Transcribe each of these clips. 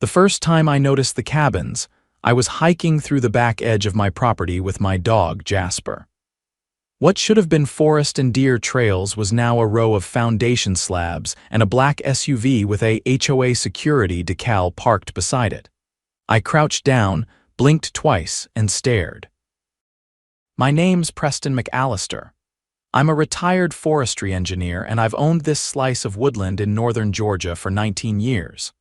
The first time I noticed the cabins, I was hiking through the back edge of my property with my dog, Jasper. What should have been forest and deer trails was now a row of foundation slabs and a black SUV with a HOA security decal parked beside it. I crouched down, blinked twice, and stared. My name's Preston McAllister. I'm a retired forestry engineer, and I've owned this slice of woodland in northern Georgia for 19 years.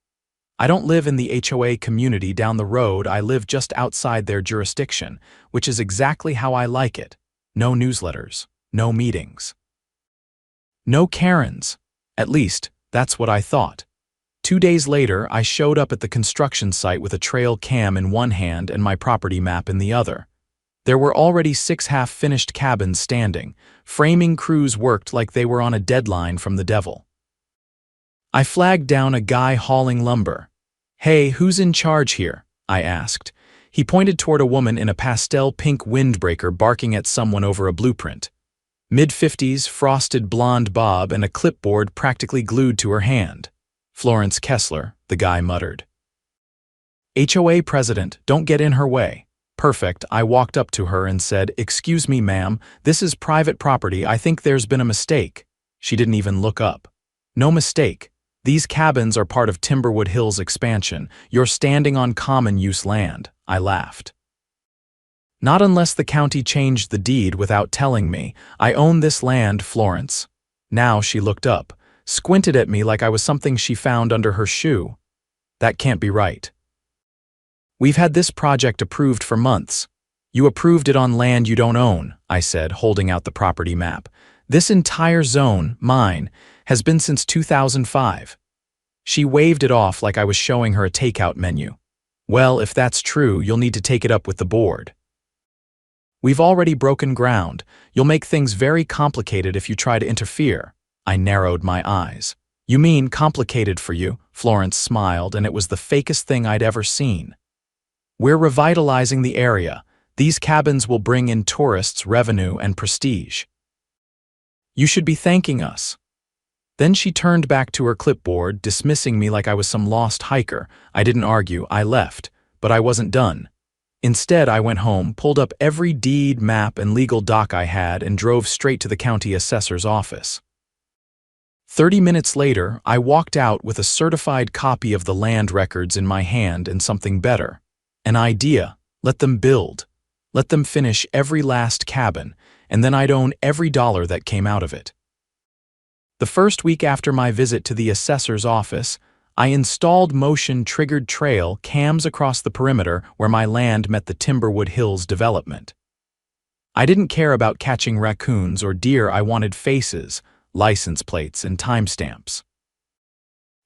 I don't live in the HOA community down the road, I live just outside their jurisdiction, which is exactly how I like it. No newsletters, no meetings. No Karens. At least, that's what I thought. 2 days later, I showed up at the construction site with a trail cam in one hand and my property map in the other. There were already 6 half-finished cabins standing. Framing crews worked like they were on a deadline from the devil. I flagged down a guy hauling lumber. "Hey, who's in charge here?" I asked. He pointed toward a woman in a pastel pink windbreaker barking at someone over a blueprint. Mid-50s, frosted blonde bob and a clipboard practically glued to her hand. "Florence Kessler," the guy muttered. "HOA president, don't get in her way." Perfect, I walked up to her and said, "Excuse me, ma'am, this is private property, I think there's been a mistake." She didn't even look up. "No mistake. These cabins are part of Timberwood Hills expansion. You're standing on common use land." I laughed. "Not unless the county changed the deed without telling me. I own this land, Florence." Now she looked up, squinted at me like I was something she found under her shoe. "That can't be right." "We've had this project approved for months." "You approved it on land you don't own," I said, holding out the property map. "This entire zone, mine, has been since 2005. She waved it off like I was showing her a takeout menu. "Well, if that's true, you'll need to take it up with the board." "We've already broken ground. You'll make things very complicated if you try to interfere." I narrowed my eyes. "You mean complicated for you?" Florence smiled, and it was the fakest thing I'd ever seen. "We're revitalizing the area. These cabins will bring in tourists, revenue, and prestige. You should be thanking us." Then she turned back to her clipboard, dismissing me like I was some lost hiker. I didn't argue, I left, but I wasn't done. Instead, I went home, pulled up every deed, map, and legal doc I had, and drove straight to the county assessor's office. 30 minutes later, I walked out with a certified copy of the land records in my hand and something better. An idea. Let them build. Let them finish every last cabin, and then I'd own every dollar that came out of it. The first week after my visit to the assessor's office, I installed motion-triggered trail cams across the perimeter where my land met the Timberwood Hills development. I didn't care about catching raccoons or deer, I wanted faces, license plates, and timestamps.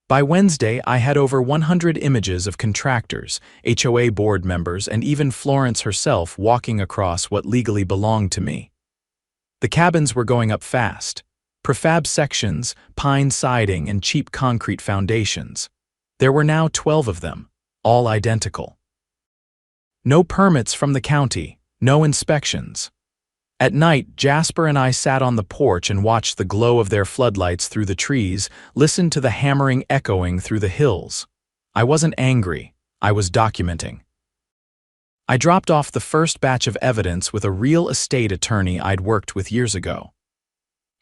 By Wednesday, I had over 100 images of contractors, HOA board members, and even Florence herself walking across what legally belonged to me. The cabins were going up fast. Prefab sections, pine siding, and cheap concrete foundations. There were now 12 of them, all identical. No permits from the county, no inspections. At night, Jasper and I sat on the porch and watched the glow of their floodlights through the trees, listened to the hammering echoing through the hills. I wasn't angry, I was documenting. I dropped off the first batch of evidence with a real estate attorney I'd worked with years ago.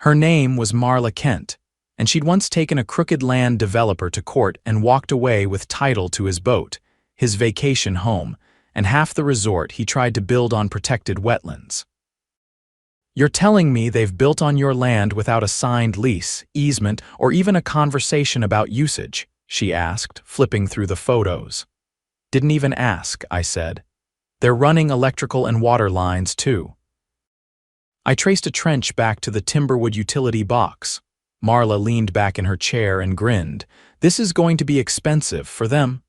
Her name was Marla Kent, and she'd once taken a crooked land developer to court and walked away with title to his boat, his vacation home, and half the resort he tried to build on protected wetlands. "You're telling me they've built on your land without a signed lease, easement, or even a conversation about usage?" she asked, flipping through the photos. "Didn't even ask," I said. "They're running electrical and water lines, too." I traced a trench back to the Timberwood utility box. Marla leaned back in her chair and grinned. "This is going to be expensive for them.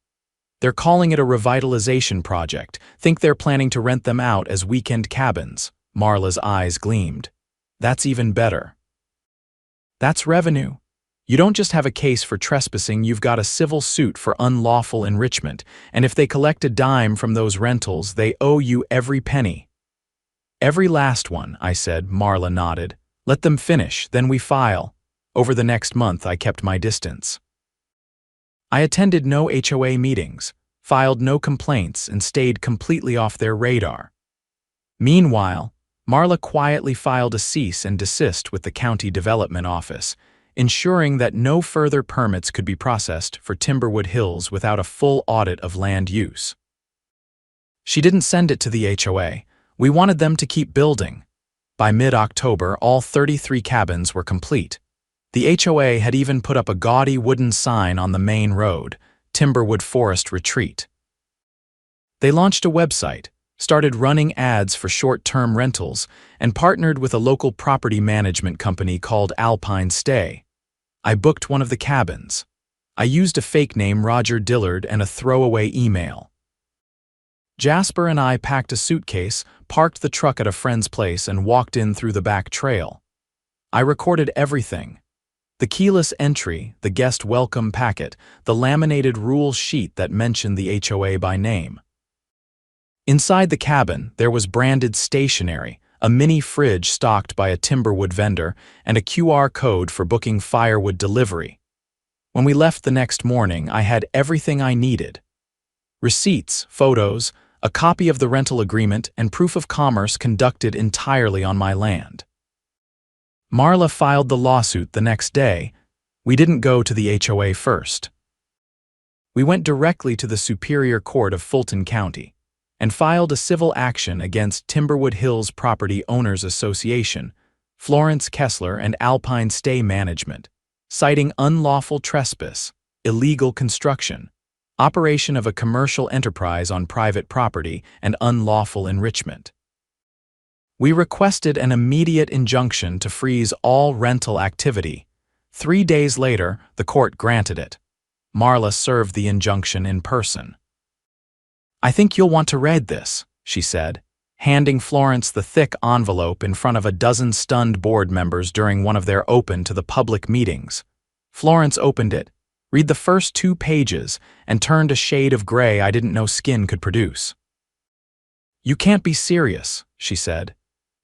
They're calling it a revitalization project. Think they're planning to rent them out as weekend cabins." Marla's eyes gleamed. "That's even better. That's revenue. You don't just have a case for trespassing, you've got a civil suit for unlawful enrichment, and if they collect a dime from those rentals, they owe you every penny." "Every last one," I said. Marla nodded. "Let them finish, then we file." Over the next month, I kept my distance. I attended no HOA meetings, filed no complaints, and stayed completely off their radar. Meanwhile, Marla quietly filed a cease and desist with the County Development Office, ensuring that no further permits could be processed for Timberwood Hills without a full audit of land use. She didn't send it to the HOA. We wanted them to keep building. By mid-October, all 33 cabins were complete. The HOA had even put up a gaudy wooden sign on the main road, Timberwood Forest Retreat. They launched a website, started running ads for short-term rentals, and partnered with a local property management company called Alpine Stay. I booked one of the cabins. I used a fake name, Roger Dillard, and a throwaway email. Jasper and I packed a suitcase, parked the truck at a friend's place, and walked in through the back trail. I recorded everything. The keyless entry, the guest welcome packet, the laminated rule sheet that mentioned the HOA by name. Inside the cabin, there was branded stationery, a mini fridge stocked by a Timberwood vendor, and a QR code for booking firewood delivery. When we left the next morning, I had everything I needed. Receipts, photos, a copy of the rental agreement, and proof of commerce conducted entirely on my land. Marla filed the lawsuit the next day. We didn't go to the HOA first. We went directly to the Superior Court of Fulton County and filed a civil action against Timberwood Hills Property Owners Association, Florence Kessler, and Alpine Stay Management, citing unlawful trespass, illegal construction, operation of a commercial enterprise on private property, and unlawful enrichment. We requested an immediate injunction to freeze all rental activity. 3 days later, the court granted it. Marla served the injunction in person. "I think you'll want to read this," she said, handing Florence the thick envelope in front of a dozen stunned board members during one of their open-to-the-public meetings. Florence opened it, read the first 2 pages, and turned a shade of gray I didn't know skin could produce. "You can't be serious," she said.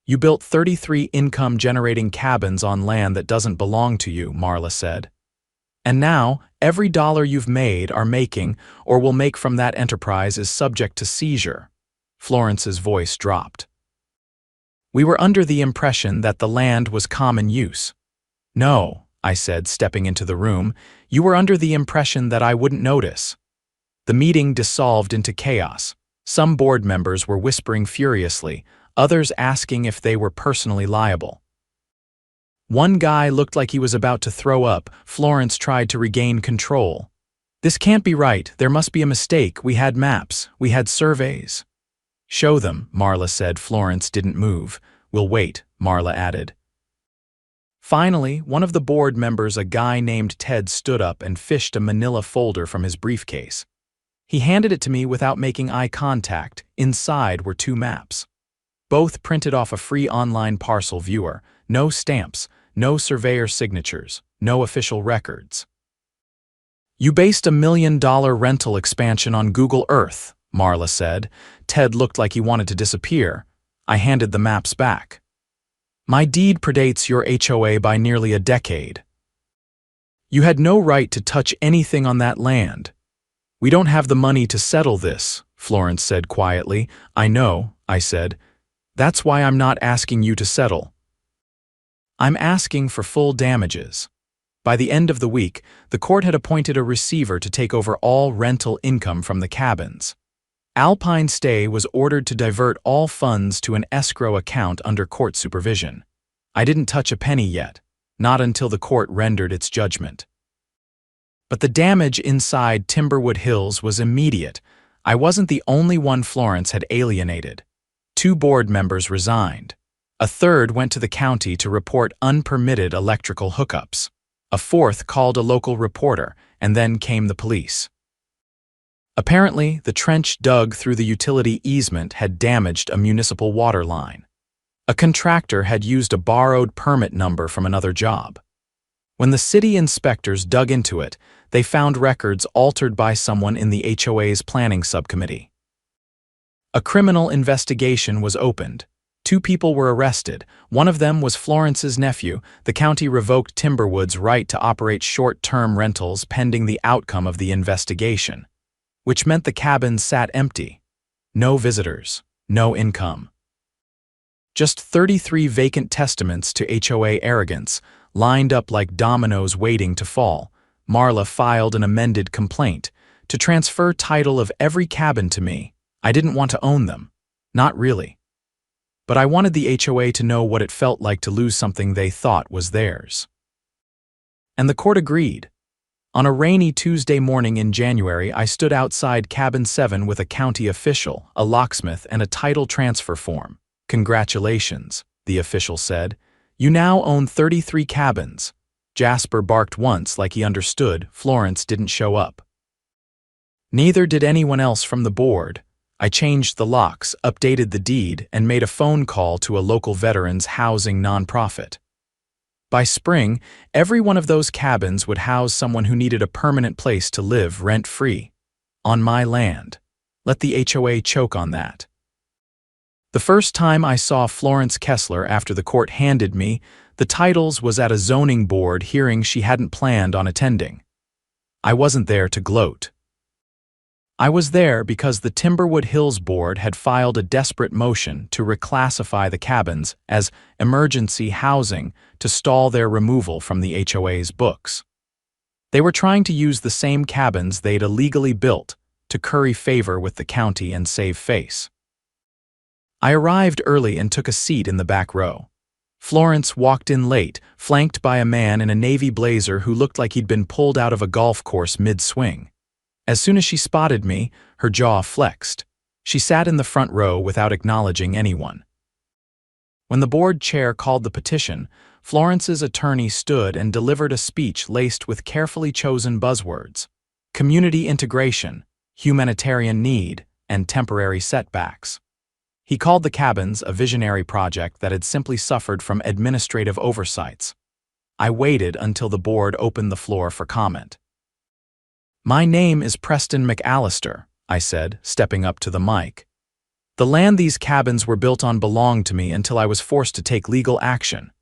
"You built 33 income-generating cabins on land that doesn't belong to you," Marla said. "And now, every dollar you've made, are making, or will make from that enterprise is subject to seizure." Florence's voice dropped. "We were under the impression that the land was common use." "No," I said, stepping into the room, "you were under the impression that I wouldn't notice." The meeting dissolved into chaos. Some board members were whispering furiously, others asking if they were personally liable. One guy looked like he was about to throw up. Florence tried to regain control. "This can't be right. There must be a mistake. We had maps. We had surveys." "Show them," Marla said. Florence didn't move. "We'll wait," Marla added. Finally, one of the board members, a guy named Ted, stood up and fished a manila folder from his briefcase. He handed it to me without making eye contact. Inside were 2 maps. Both printed off a free online parcel viewer. No stamps, no surveyor signatures, no official records. "You based $1 million rental expansion on Google Earth," Marla said. Ted looked like he wanted to disappear. I handed the maps back. "My deed predates your HOA by nearly a decade. You had no right to touch anything on that land." "We don't have the money to settle this," Florence said quietly. "I know," I said. "That's why I'm not asking you to settle. I'm asking for full damages." By the end of the week, the court had appointed a receiver to take over all rental income from the cabins. Alpine Stay was ordered to divert all funds to an escrow account under court supervision. I didn't touch a penny yet, not until the court rendered its judgment. But the damage inside Timberwood Hills was immediate. I wasn't the only one Florence had alienated. 2 board members resigned. A third went to the county to report unpermitted electrical hookups. A fourth called a local reporter, and then came the police. Apparently, the trench dug through the utility easement had damaged a municipal water line. A contractor had used a borrowed permit number from another job. When the city inspectors dug into it, they found records altered by someone in the HOA's planning subcommittee. A criminal investigation was opened. 2 people were arrested. One of them was Florence's nephew. The county revoked Timberwood's right to operate short-term rentals pending the outcome of the investigation, which meant the cabins sat empty. No visitors, no income. Just 33 vacant testaments to HOA arrogance, lined up like dominoes waiting to fall. Marla filed an amended complaint to transfer title of every cabin to me. I didn't want to own them. Not really. But I wanted the HOA to know what it felt like to lose something they thought was theirs. And the court agreed. On a rainy Tuesday morning in January, I stood outside Cabin 7 with a county official, a locksmith, and a title transfer form. "Congratulations," the official said. "You now own 33 cabins." Jasper barked once like he understood. Florence didn't show up. Neither did anyone else from the board. I changed the locks, updated the deed, and made a phone call to a local veterans housing nonprofit. By spring, every one of those cabins would house someone who needed a permanent place to live rent-free. On my land. Let the HOA choke on that. The first time I saw Florence Kessler after the court handed me the titles was at a zoning board hearing she hadn't planned on attending. I wasn't there to gloat. I was there because the Timberwood Hills Board had filed a desperate motion to reclassify the cabins as emergency housing to stall their removal from the HOA's books. They were trying to use the same cabins they'd illegally built to curry favor with the county and save face. I arrived early and took a seat in the back row. Florence walked in late, flanked by a man in a navy blazer who looked like he'd been pulled out of a golf course mid-swing. As soon as she spotted me, her jaw flexed. She sat in the front row without acknowledging anyone. When the board chair called the petition, Florence's attorney stood and delivered a speech laced with carefully chosen buzzwords: community integration, humanitarian need, and temporary setbacks. He called the cabins a visionary project that had simply suffered from administrative oversights. I waited until the board opened the floor for comment. "My name is Preston McAllister," I said, stepping up to the mic. "The land these cabins were built on belonged to me until I was forced to take legal action.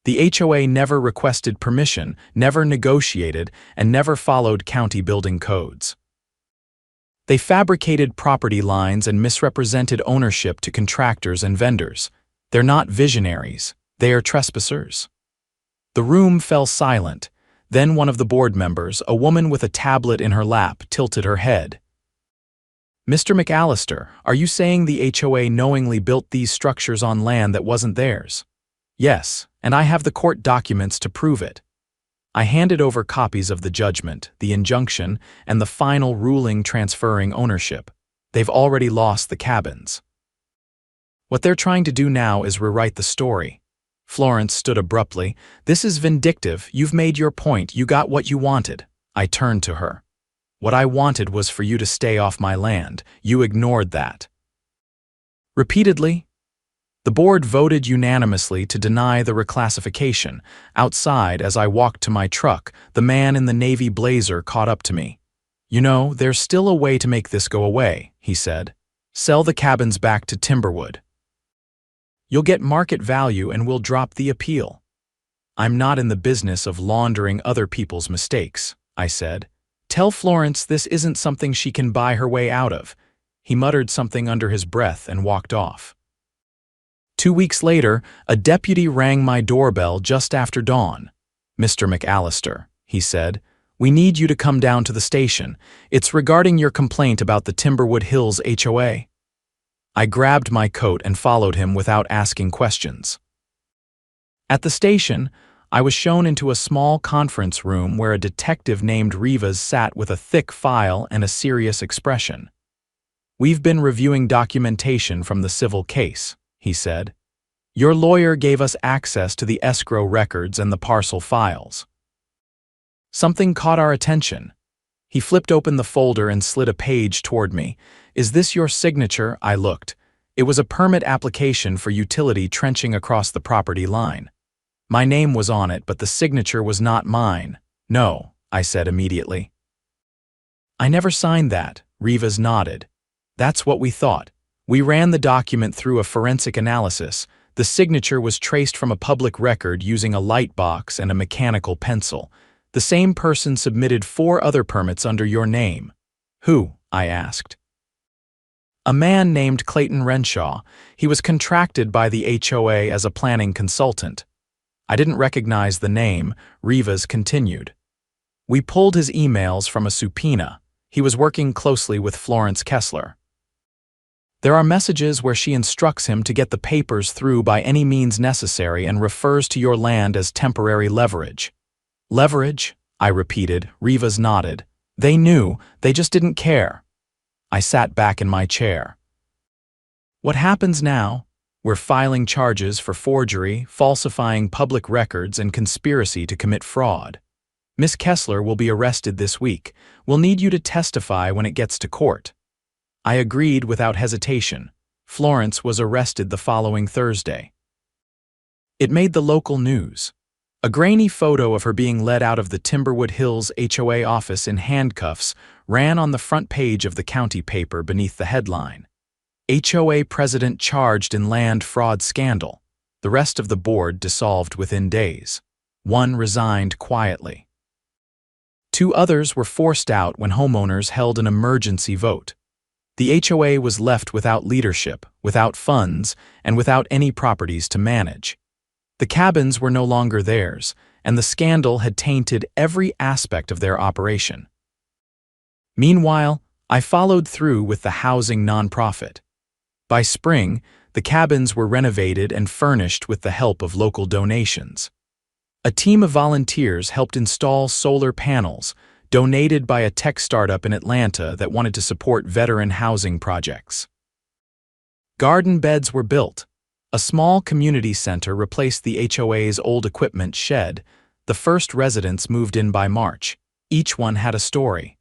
The HOA never requested permission, never negotiated, and never followed county building codes. They fabricated property lines and misrepresented ownership to contractors and vendors. They're not visionaries, they are trespassers." The room fell silent. Then one of the board members, a woman with a tablet in her lap, tilted her head. "Mr. McAllister, are you saying the HOA knowingly built these structures on land that wasn't theirs?" "Yes, and I have the court documents to prove it." I handed over copies of the judgment, the injunction, and the final ruling transferring ownership. They've already lost the cabins. What they're trying to do now is rewrite the story. Florence stood abruptly. "This is vindictive. You've made your point. You got what you wanted." I turned to her. "What I wanted was for you to stay off my land. You ignored that." Repeatedly. The board voted unanimously to deny the reclassification. Outside, as I walked to my truck, the man in the navy blazer caught up to me. "You know, there's still a way to make this go away," he said. "Sell the cabins back to Timberwood. You'll get market value and we'll drop the appeal." "I'm not in the business of laundering other people's mistakes," I said. "Tell Florence this isn't something she can buy her way out of." He muttered something under his breath and walked off. 2 weeks later, a deputy rang my doorbell just after dawn. "Mr. McAllister," he said, "we need you to come down to the station. It's regarding your complaint about the Timberwood Hills HOA." I grabbed my coat and followed him without asking questions. At the station, I was shown into a small conference room where a detective named Rivas sat with a thick file and a serious expression. "We've been reviewing documentation from the civil case," he said. "Your lawyer gave us access to the escrow records and the parcel files. Something caught our attention." He flipped open the folder and slid a page toward me. "Is this your signature?" I looked. It was a permit application for utility trenching across the property line. My name was on it, but the signature was not mine. "No," I said immediately. "I never signed that," Rivas nodded. "That's what we thought. We ran the document through a forensic analysis. The signature was traced from a public record using a light box and a mechanical pencil. The same person submitted 4 other permits under your name. Who? I asked. A man named Clayton Renshaw. He was contracted by the HOA as a planning consultant. I didn't recognize the name, Rivas continued. We pulled his emails from a subpoena. He was working closely with Florence Kessler. There are messages where she instructs him to get the papers through by any means necessary and refers to your land as temporary leverage. Leverage? I repeated. Rivas nodded. They knew, they just didn't care. I sat back in my chair. What happens now? We're filing charges for forgery, falsifying public records, and conspiracy to commit fraud. Miss Kessler will be arrested this week. We'll need you to testify when it gets to court. I agreed without hesitation. Florence was arrested the following Thursday. It made the local news. A grainy photo of her being led out of the Timberwood Hills HOA office in handcuffs ran on the front page of the county paper beneath the headline, HOA President Charged in Land Fraud Scandal. The rest of the board dissolved within days. 1 resigned quietly. 2 others were forced out when homeowners held an emergency vote. The HOA was left without leadership, without funds, and without any properties to manage. The cabins were no longer theirs, and the scandal had tainted every aspect of their operation. Meanwhile, I followed through with the housing nonprofit. By spring, the cabins were renovated and furnished with the help of local donations. A team of volunteers helped install solar panels, donated by a tech startup in Atlanta that wanted to support veteran housing projects. Garden beds were built. A small community center replaced the HOA's old equipment shed. The first residents moved in by March. Each one had a story.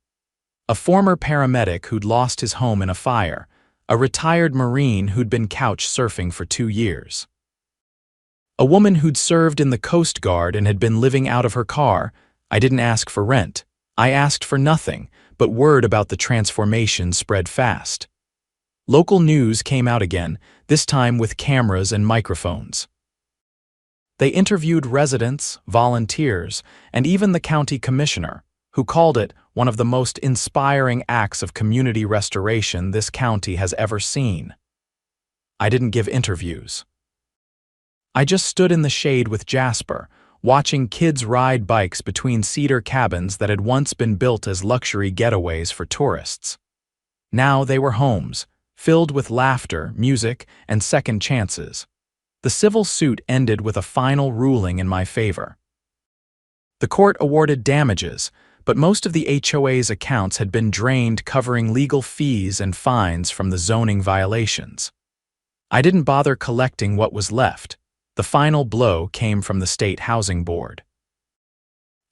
A former paramedic who'd lost his home in a fire. A retired Marine who'd been couch surfing for 2 years. A woman who'd served in the Coast Guard and had been living out of her car. I didn't ask for rent. I asked for nothing, but word about the transformation spread fast. Local news came out again, this time with cameras and microphones. They interviewed residents, volunteers, and even the county commissioner, who called it one of the most inspiring acts of community restoration this county has ever seen. I didn't give interviews. I just stood in the shade with Jasper, watching kids ride bikes between cedar cabins that had once been built as luxury getaways for tourists. Now they were homes, filled with laughter, music, and second chances. The civil suit ended with a final ruling in my favor. The court awarded damages, but most of the HOA's accounts had been drained, covering legal fees and fines from the zoning violations. I didn't bother collecting what was left. The final blow came from the State Housing Board.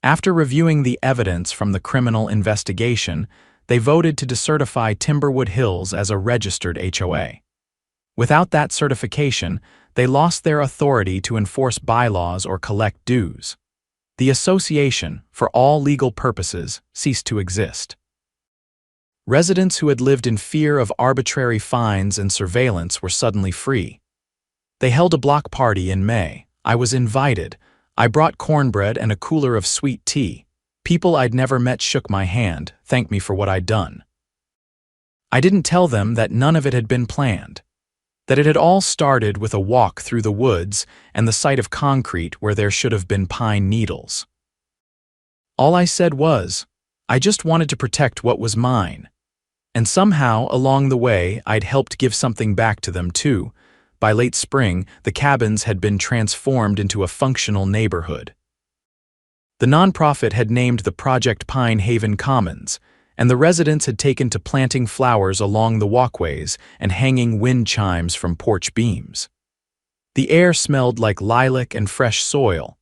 After reviewing the evidence from the criminal investigation, they voted to decertify Timberwood Hills as a registered HOA. Without that certification, they lost their authority to enforce bylaws or collect dues. The association, for all legal purposes, ceased to exist. Residents who had lived in fear of arbitrary fines and surveillance were suddenly free. They held a block party in May. I was invited. I brought cornbread and a cooler of sweet tea. People I'd never met shook my hand, thanked me for what I'd done. I didn't tell them that none of it had been planned, that it had all started with a walk through the woods and the sight of concrete where there should have been pine needles. All I said was, I just wanted to protect what was mine. And somehow, along the way, I'd helped give something back to them too. By late spring, the cabins had been transformed into a functional neighborhood. The nonprofit had named the project Pine Haven Commons, and the residents had taken to planting flowers along the walkways and hanging wind chimes from porch beams. The air smelled like lilac and fresh soil,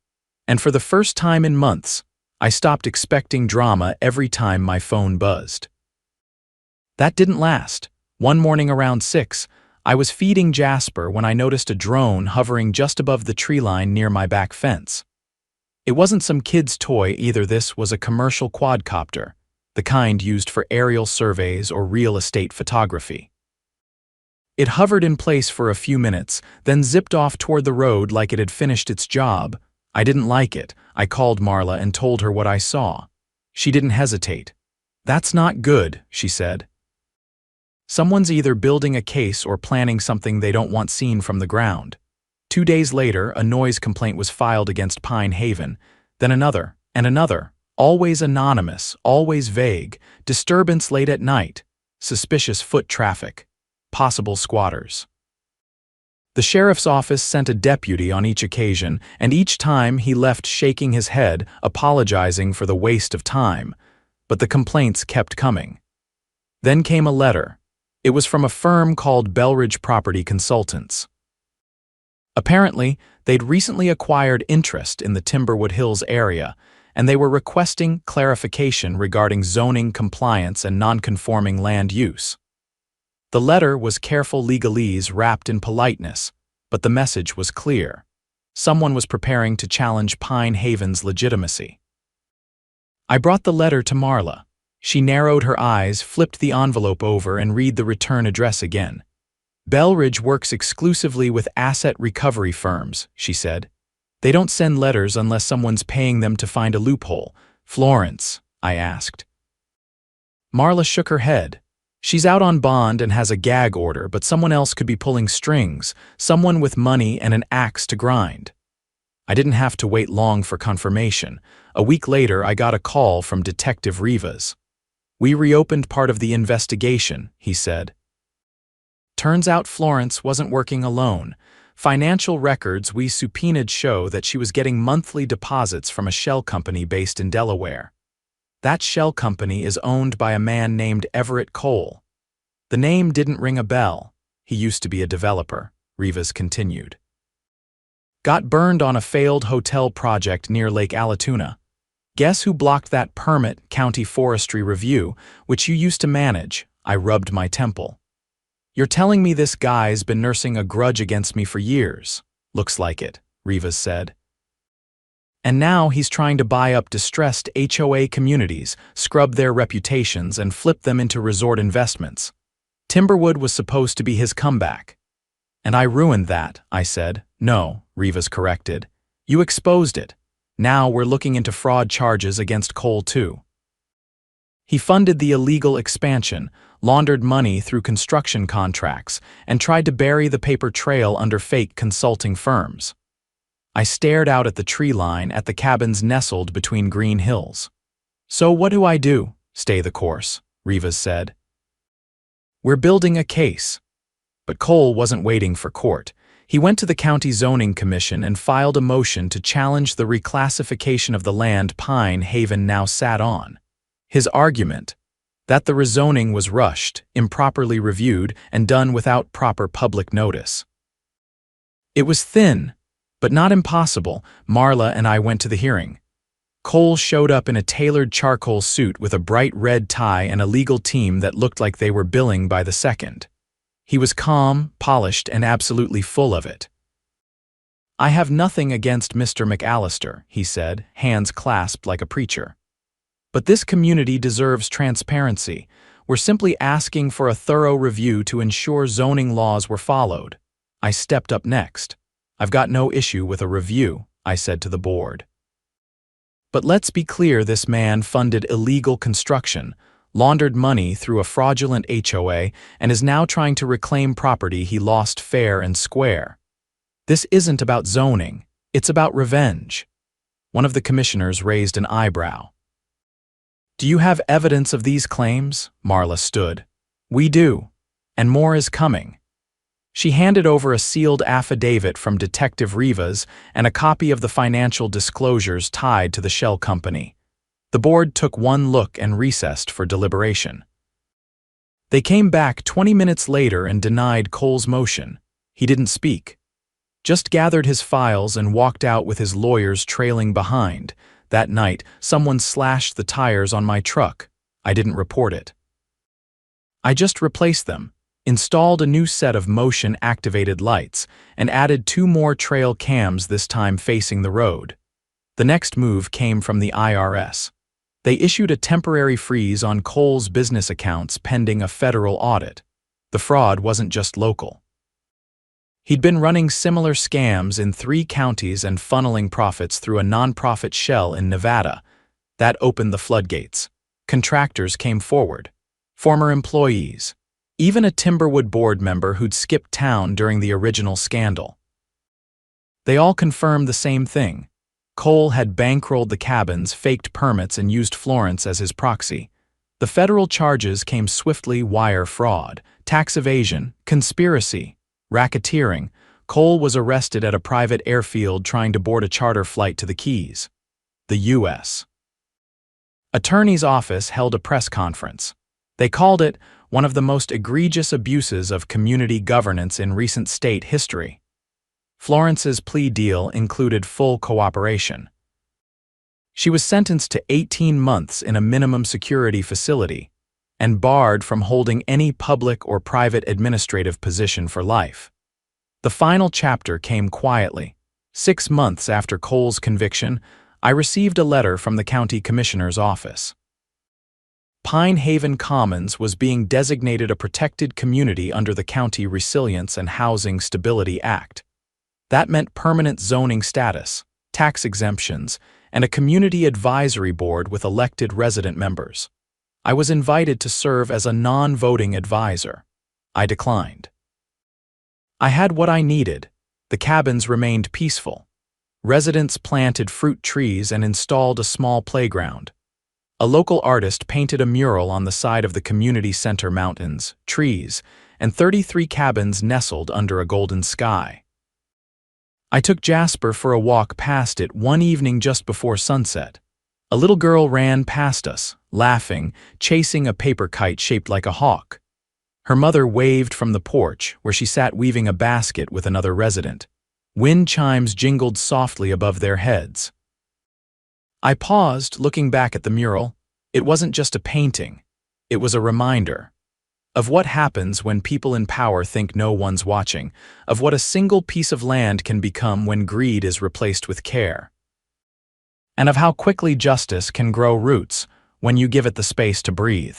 and for the first time in months, I stopped expecting drama every time my phone buzzed. That didn't last. One morning around 6, I was feeding Jasper when I noticed a drone hovering just above the tree line near my back fence. It wasn't some kid's toy either. This was a commercial quadcopter, the kind used for aerial surveys or real estate photography. It hovered in place for a few minutes, then zipped off toward the road like it had finished its job. I didn't like it. I called Marla and told her what I saw. She didn't hesitate. "That's not good," she said. "Someone's either building a case or planning something they don't want seen from the ground." 2 days later, a noise complaint was filed against Pine Haven, then another, and another, always anonymous, always vague, disturbance late at night, suspicious foot traffic, possible squatters. The sheriff's office sent a deputy on each occasion, and each time he left shaking his head, apologizing for the waste of time, but the complaints kept coming. Then came a letter. It was from a firm called Belridge Property Consultants. Apparently, they'd recently acquired interest in the Timberwood Hills area, and they were requesting clarification regarding zoning compliance and nonconforming land use. The letter was careful legalese wrapped in politeness, but the message was clear. Someone was preparing to challenge Pine Haven's legitimacy. I brought the letter to Marla. She narrowed her eyes, flipped the envelope over, and read the return address again. "Belridge works exclusively with asset recovery firms," she said. "They don't send letters unless someone's paying them to find a loophole." "Florence?" I asked. Marla shook her head. "She's out on bond and has a gag order, but someone else could be pulling strings, someone with money and an axe to grind." I didn't have to wait long for confirmation. A week later, I got a call from Detective Rivas. "We reopened part of the investigation," he said. Turns out Florence wasn't working alone. Financial records we subpoenaed show that she was getting monthly deposits from a shell company based in Delaware. That shell company is owned by a man named Everett Cole. The name didn't ring a bell. He used to be a developer, Rivas continued. Got burned on a failed hotel project near Lake Allatoona. Guess who blocked that permit, County Forestry Review, which you used to manage? I rubbed my temple. "You're telling me this guy's been nursing a grudge against me for years?" "Looks like it," Rivas said. "And now he's trying to buy up distressed HOA communities, scrub their reputations, and flip them into resort investments. Timberwood was supposed to be his comeback." "And I ruined that," I said. "No," Rivas corrected. "You exposed it. Now we're looking into fraud charges against Cole too. He funded the illegal expansion, laundered money through construction contracts, and tried to bury the paper trail under fake consulting firms." I stared out at the tree line at the cabins nestled between green hills. "So what do I do?" "Stay the course," Rivas said. "We're building a case." But Cole wasn't waiting for court. He went to the county zoning commission and filed a motion to challenge the reclassification of the land Pine Haven now sat on. His argument: that the rezoning was rushed, improperly reviewed, and done without proper public notice. It was thin, but not impossible. Marla and I went to the hearing. Cole showed up in a tailored charcoal suit with a bright red tie and a legal team that looked like they were billing by the second. He was calm, polished, and absolutely full of it. "I have nothing against Mr. McAllister," he said, hands clasped like a preacher. "But this community deserves transparency. We're simply asking for a thorough review to ensure zoning laws were followed." I stepped up next. "I've got no issue with a review," I said to the board. "But let's be clear, this man funded illegal construction, laundered money through a fraudulent HOA, and is now trying to reclaim property he lost fair and square. This isn't about zoning, it's about revenge." One of the commissioners raised an eyebrow. "Do you have evidence of these claims?" Marla stood. "We do, and more is coming." She handed over a sealed affidavit from Detective Rivas and a copy of the financial disclosures tied to the shell company. The board took one look and recessed for deliberation. They came back 20 minutes later and denied Cole's motion. He didn't speak, just gathered his files and walked out with his lawyers trailing behind. That night, someone slashed the tires on my truck. I didn't report it. I just replaced them, installed a new set of motion-activated lights, and added 2 more trail cams, this time facing the road. The next move came from the IRS. They issued a temporary freeze on Cole's business accounts pending a federal audit. The fraud wasn't just local. He'd been running similar scams in 3 counties and funneling profits through a nonprofit shell in Nevada. That opened the floodgates. Contractors came forward. Former employees. Even a Timberwood board member who'd skipped town during the original scandal. They all confirmed the same thing. Cole had bankrolled the cabins, faked permits, and used Florence as his proxy. The federal charges came swiftly: wire fraud, tax evasion, conspiracy, racketeering. Cole was arrested at a private airfield trying to board a charter flight to the Keys. The U.S. Attorney's Office held a press conference. They called it one of the most egregious abuses of community governance in recent state history. Florence's plea deal included full cooperation. She was sentenced to 18 months in a minimum security facility and barred from holding any public or private administrative position for life. The final chapter came quietly. 6 months after Cole's conviction, I received a letter from the county commissioner's office. Pine Haven Commons was being designated a protected community under the County Resilience and Housing Stability Act. That meant permanent zoning status, tax exemptions, and a community advisory board with elected resident members. I was invited to serve as a non-voting advisor. I declined. I had what I needed. The cabins remained peaceful. Residents planted fruit trees and installed a small playground. A local artist painted a mural on the side of the community center: mountains, trees, and 33 cabins nestled under a golden sky. I took Jasper for a walk past it one evening just before sunset. A little girl ran past us, laughing, chasing a paper kite shaped like a hawk. Her mother waved from the porch, where she sat weaving a basket with another resident. Wind chimes jingled softly above their heads. I paused, looking back at the mural. It wasn't just a painting. It was a reminder of what happens when people in power think no one's watching, of what a single piece of land can become when greed is replaced with care, and of how quickly justice can grow roots when you give it the space to breathe.